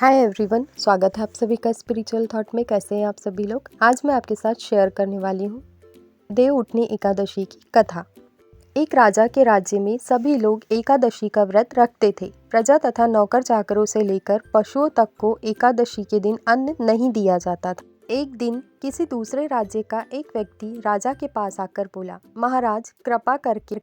Hi everyone, स्वागत है आप सभी का स्पिरिचुअल थॉट में। कैसे हैं आप सभी लोग। आज मैं आपके साथ शेयर करने वाली हूँ देव उठनी एकादशी की कथा। एक राजा के राज्य में सभी लोग एकादशी का व्रत रखते थे। प्रजा तथा नौकर चाकरों से लेकर पशुओं तक को एकादशी के दिन अन्न नहीं दिया जाता था। एक दिन किसी दूसरे राज्य का एक व्यक्ति राजा के पास आकर बोला, महाराज कृपा करके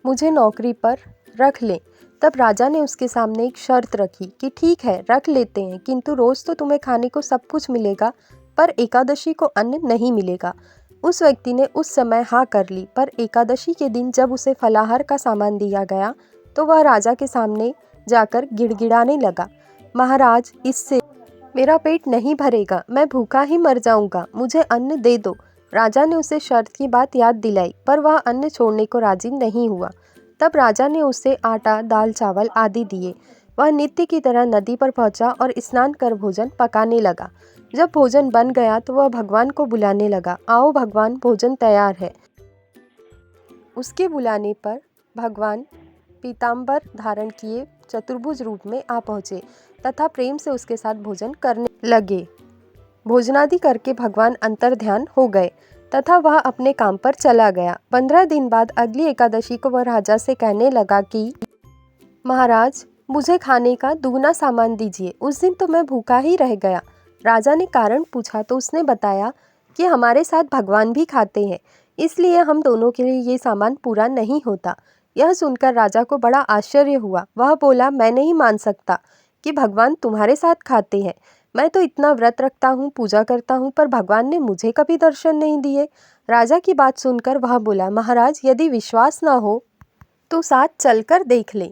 मुझे नौकरी पर रख लें। तब राजा ने उसके सामने एक शर्त रखी कि ठीक है, रख लेते हैं, किंतु रोज तो तुम्हें खाने को सब कुछ मिलेगा, पर एकादशी को अन्न नहीं मिलेगा। उस व्यक्ति ने उस समय हाँ कर ली, पर एकादशी के दिन जब उसे फलाहार का सामान दिया गया तो वह राजा के सामने जाकर गिड़गिड़ाने लगा, महाराज इससे मेरा पेट नहीं भरेगा, मैं भूखा ही मर जाऊंगा, मुझे अन्न दे दो। राजा ने उसे शर्त की बात याद दिलाई, पर वह अन्न छोड़ने को राजी नहीं हुआ। तब राजा ने उसे आटा, दाल, चावल आदि दिए। वह नित्य की तरह नदी पर पहुंचा और स्नान कर भोजन पकाने लगा। जब भोजन बन गया तो वह भगवान को बुलाने लगा, आओ भगवान, भोजन तैयार है। उसके बुलाने पर भगवान पीताम्बर धारण किए चतुर्भुज रूप में आ पहुँचे तथा प्रेम से उसके साथ भोजन करने लगे। भोजनादि करके भगवान अंतर्ध्यान हो गए तथा वह अपने काम पर चला गया। 15 दिन बाद अगली एकादशी को वह राजा से कहने लगा कि महाराज, मुझे खाने का दुगना सामान दीजिए, उस दिन तो मैं भूखा ही रह गया। राजा ने कारण पूछा तो उसने बताया कि हमारे साथ भगवान भी खाते हैं, इसलिए हम दोनों के लिए ये सामान पूरा नहीं होता। यह सुनकर राजा को बड़ा आश्चर्य हुआ। वह बोला, मैं नहीं मान सकता कि भगवान तुम्हारे साथ खाते हैं। मैं तो इतना व्रत रखता हूँ, पूजा करता हूँ, पर भगवान ने मुझे कभी दर्शन नहीं दिए। राजा की बात सुनकर वह बोला, महाराज यदि विश्वास ना हो तो साथ चलकर देख लें।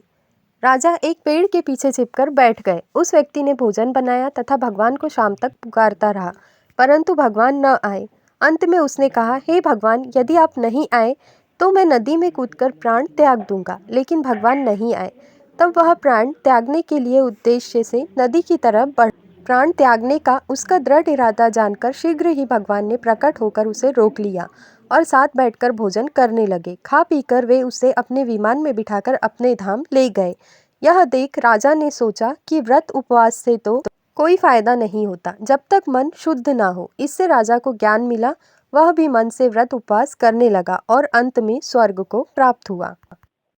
राजा एक पेड़ के पीछे छिपकर बैठ गए। उस व्यक्ति ने भोजन बनाया तथा भगवान को शाम तक पुकारता रहा, परंतु भगवान न आए। अंत में उसने कहा, हे भगवान, यदि आप नहीं आए तो मैं नदी में कूदकर प्राण त्याग दूंगा। लेकिन भगवान नहीं आए। तब वह प्राण त्यागने के लिए उद्देश्य से नदी की तरफ बढ़ प्राण त्यागने का उसका दृढ़ इरादा जानकर शीघ्र ही भगवान ने प्रकट होकर उसे रोक लिया और साथ बैठकर भोजन करने लगे। खा पीकर वे उसे अपने विमान में बिठाकर अपने धाम ले गए। यह देख राजा ने सोचा कि व्रत उपवास से तो कोई फायदा नहीं होता जब तक मन शुद्ध ना हो। इससे राजा को ज्ञान मिला। वह भी मन से व्रत उपवास करने लगा और अंत में स्वर्ग को प्राप्त हुआ।